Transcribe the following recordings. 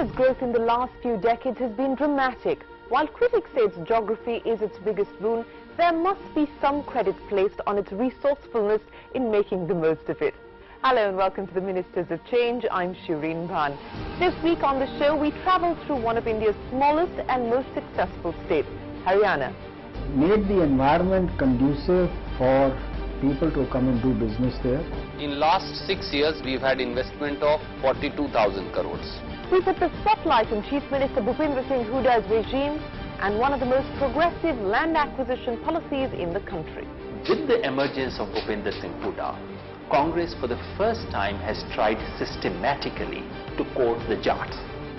India's growth in the last few decades has been dramatic. While critics say its geography is its biggest boon, there must be some credit placed on its resourcefulness in making the most of it. Hello and welcome to the Ministers of Change. I'm Shireen Bhan. This week on the show, we travel through one of India's smallest and most successful states, Haryana. Made the environment conducive for people to come and do business there. In last 6 years, we've had investment of 42,000 crores. We put the spotlight on Chief Minister Bhupinder Singh Huda's regime and one of the most progressive land acquisition policies in the country. With the emergence of Bhupinder Singh Huda, Congress for the first time has tried systematically to court the Jats.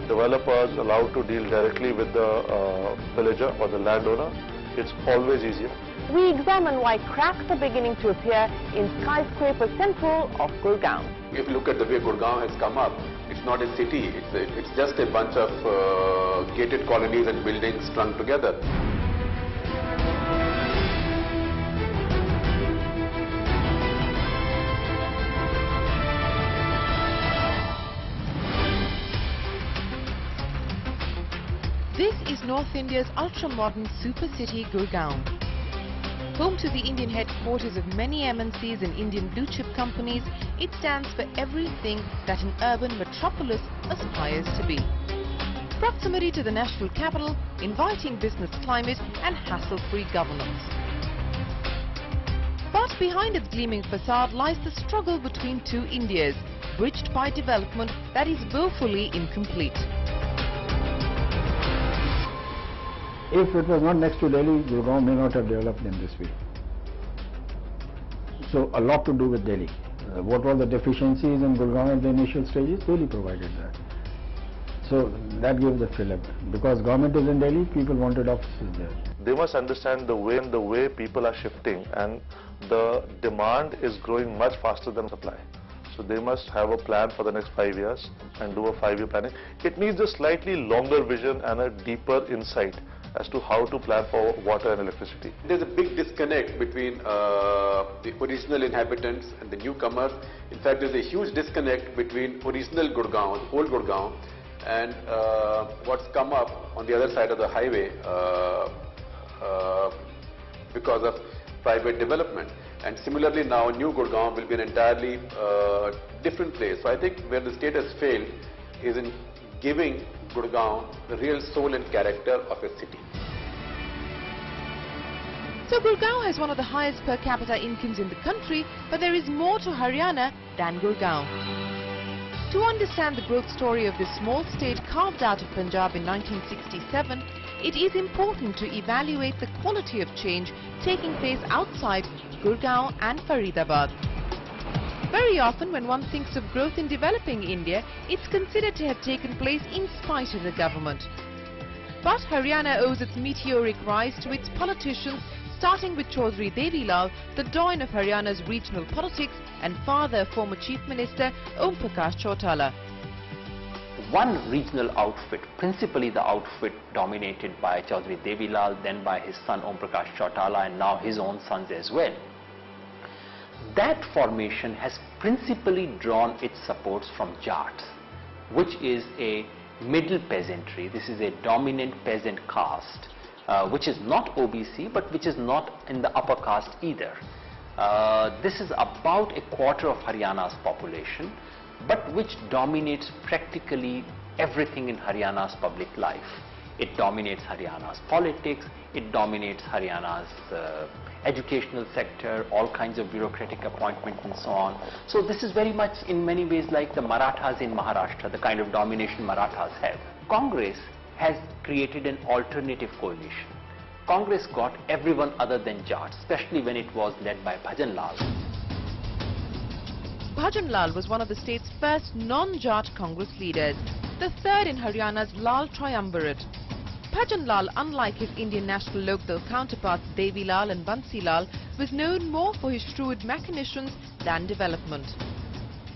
Developers allowed to deal directly with the villager or the landowner. It's always easier. We examine why cracks are beginning to appear in skyscraper central of Gurgaon. If you look at the way Gurgaon has come up, it's not a city, it's just a bunch of gated colonies and buildings strung together. This is North India's ultra-modern super city Gurgaon. Home to the Indian headquarters of many MNCs and Indian blue-chip companies, it stands for everything that an urban metropolis aspires to be. Proximity to the national capital, inviting business climate and hassle-free governance. But behind its gleaming facade lies the struggle between two Indias, bridged by development that is woefully incomplete. If it was not next to Delhi, Gurgaon may not have developed in this way. So a lot to do with Delhi. What were the deficiencies in Gurgaon at the initial stages? Delhi provided that. So that gave the fillip. Because government is in Delhi, people wanted offices there. They must understand the way people are shifting, and the demand is growing much faster than supply. So they must have a plan for the next 5 years and do a 5-year planning. It needs a slightly longer vision and a deeper insight as to how to plan for water and electricity. There's a big disconnect between the original inhabitants and the newcomers. In fact, there's a huge disconnect between original Gurgaon, old Gurgaon, and what's come up on the other side of the highway because of private development. And similarly now, new Gurgaon will be an entirely different place. So I think where the state has failed is in giving Gurgaon the real soul and character of a city. So Gurgaon has one of the highest per capita incomes in the country, but there is more to Haryana than Gurgaon. To understand the growth story of this small state carved out of Punjab in 1967, it is important to evaluate the quality of change taking place outside Gurgaon and Faridabad. Very often when one thinks of growth in developing India, it's considered to have taken place in spite of the government. But Haryana owes its meteoric rise to its politicians, starting with Chaudhry Devilal, the doyen of Haryana's regional politics and father of former Chief Minister Om Prakash Chautala. One regional outfit, principally the outfit dominated by Chaudhry Devilal, then by his son Om Prakash Chautala, and now his own sons as well. That formation has principally drawn its supports from Jats, which is a middle peasantry. This is a dominant peasant caste, which is not OBC, but which is not in the upper caste either. This is about a quarter of Haryana's population, but which dominates practically everything in Haryana's public life. It dominates Haryana's politics, it dominates Haryana's educational sector, all kinds of bureaucratic appointments and so on. So this is very much in many ways like the Marathas in Maharashtra, the kind of domination Marathas have. Congress has created an alternative coalition. Congress got everyone other than Jats, especially when it was led by Bhajan Lal. Bhajan Lal was one of the state's first non-Jat Congress leaders, the third in Haryana's Lal triumvirate. Bhajan Lal, unlike his Indian National Lokdal counterparts Devilal and Bansi Lal, was known more for his shrewd machinations than development.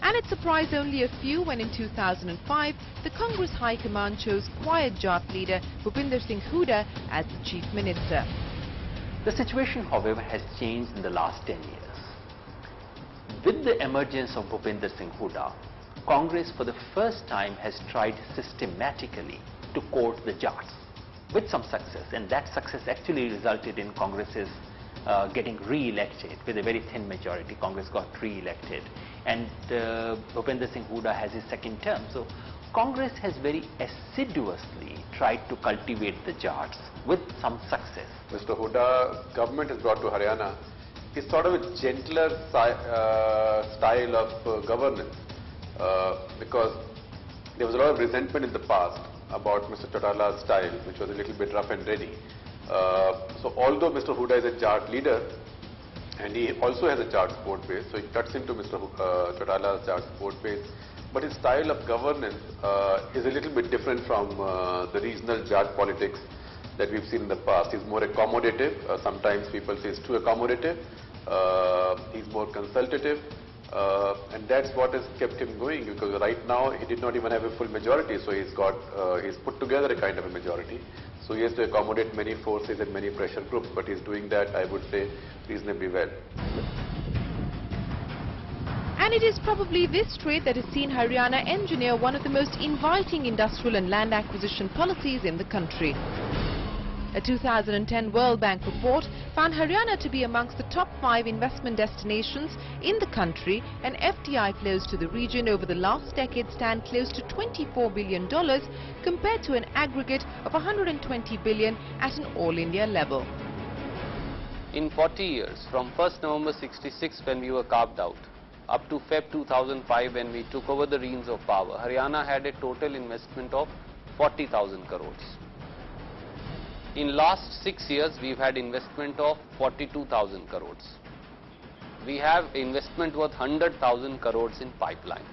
And it surprised only a few when in 2005, the Congress High Command chose quiet Jat leader Bhupinder Singh Huda as the Chief Minister. The situation, however, has changed in the last 10 years. With the emergence of Bhupinder Singh Huda, Congress for the first time has tried systematically to court the Jats with some success, and that success actually resulted in Congress's getting re-elected with a very thin majority. Congress got re-elected, and Bhupender Singh Hooda has his second term. So Congress has very assiduously tried to cultivate the Jats with some success. Mr. Hooda's government has brought to Haryana is sort of a gentler style of governance, because there was a lot of resentment in the past about Mr. Chautala's style, which was a little bit rough and ready. So although Mr. Hooda is a Jat leader, and he also has a Jat support base, so he cuts into Mr. Chautala's Jat support base, but his style of governance is a little bit different from the regional Jat politics that we've seen in the past. He's more accommodative. Sometimes people say he's too accommodative. He's more consultative. And that's what has kept him going, because right now he did not even have a full majority, so he's put together a kind of a majority. So he has to accommodate many forces and many pressure groups, but he's doing that, I would say, reasonably well. And it is probably this trait that has seen Haryana engineer one of the most inviting industrial and land acquisition policies in the country. A 2010 World Bank report found Haryana to be amongst the top 5 investment destinations in the country, and FDI flows to the region over the last decade stand close to $24 billion compared to an aggregate of $120 billion at an all-India level. In 40 years, from 1st November 66 when we were carved out, up to Feb 2005 when we took over the reins of power, Haryana had a total investment of 40,000 crores. In last 6 years, we've had investment of 42,000 crores. We have investment worth 100,000 crores in pipeline.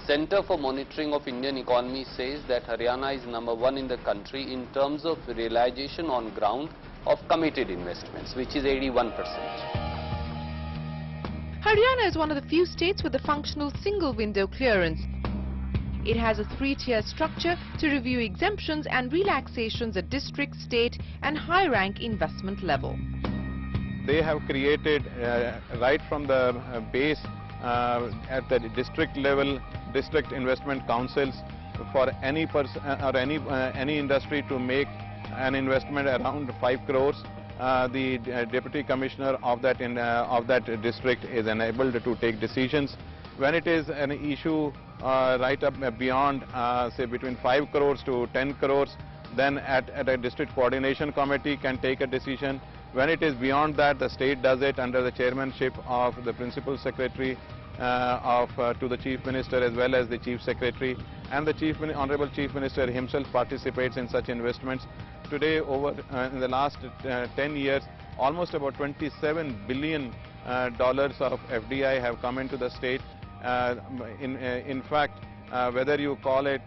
Center for Monitoring of Indian Economy says that Haryana is #1 in the country in terms of realization on ground of committed investments, which is 81%. Haryana is one of the few states with a functional single window clearance. It has a 3-tier structure to review exemptions and relaxations at district, state and high-rank investment level. They have created right from the base at the district level, district investment councils for any person or any industry to make an investment around 5 crores. The deputy commissioner of that district is enabled to take decisions. When it is an issue right up beyond, say between 5 crores to 10 crores, then at a district coordination committee can take a decision. When it is beyond that, the state does it under the chairmanship of the principal secretary to the chief minister, as well as the chief secretary, and the honorable chief minister himself participates in such investments. Today, in the last 10 years, almost about $27 billion of FDI have come into the state. In fact, whether you call it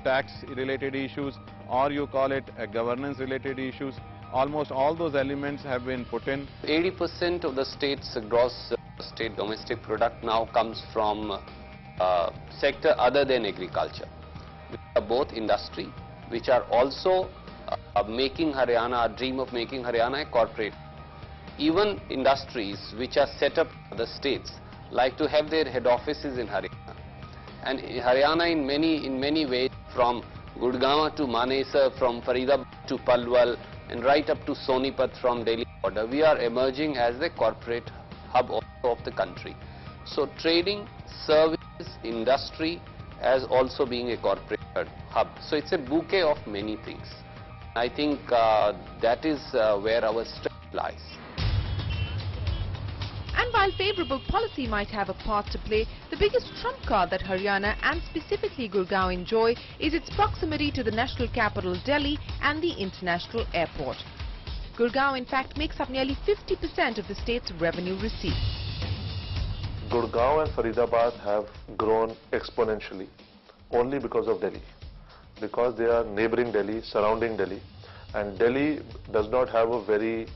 tax-related issues or you call it governance-related issues, almost all those elements have been put in. 80% of the state's gross state domestic product now comes from sector other than agriculture, which are both industry, which are also making Haryana, a dream of making Haryana a corporate. Even industries which are set up in other states like to have their head offices in Haryana. And Haryana in many ways, from Gurgaon to Manesar, from Faridabad to Palwal, and right up to Sonipat from Delhi border, we are emerging as the corporate hub of the country. So trading, service, industry as also being a corporate hub. So it's a bouquet of many things. I think that is where our strength lies. And while favourable policy might have a part to play, the biggest trump card that Haryana and specifically Gurgaon enjoy is its proximity to the national capital Delhi and the international airport. Gurgaon in fact makes up nearly 50% of the state's revenue receipts. Gurgaon and Faridabad have grown exponentially only because of Delhi, because they are neighboring Delhi, surrounding Delhi, and Delhi does not have a very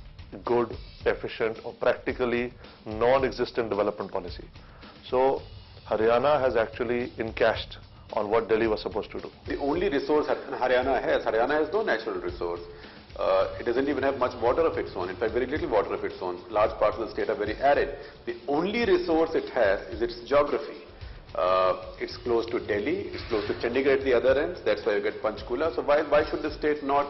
good, efficient or practically non-existent development policy. So Haryana has actually encashed on what Delhi was supposed to do. The only resource Haryana has no natural resource. It doesn't even have much water of its own, in fact very little water of its own. Large parts of the state are very arid. The only resource it has is its geography. It's close to Delhi, it's close to Chandigarh at the other end, that's why you get Panchkula. So why should the state not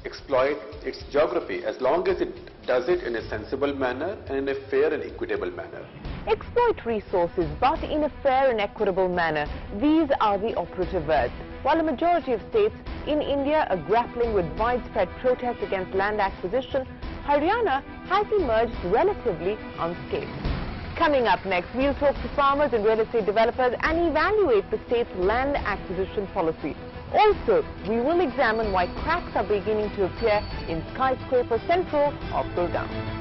exploit its geography, as long as it does it in a sensible manner and in a fair and equitable manner? Exploit resources, but in a fair and equitable manner. These are the operative words. While a majority of states in India are grappling with widespread protests against land acquisition, Haryana has emerged relatively unscathed. Coming up next, we'll talk to farmers and real estate developers and evaluate the state's land acquisition policy. Also, we will examine why cracks are beginning to appear in skyscraper central of Gurgaon.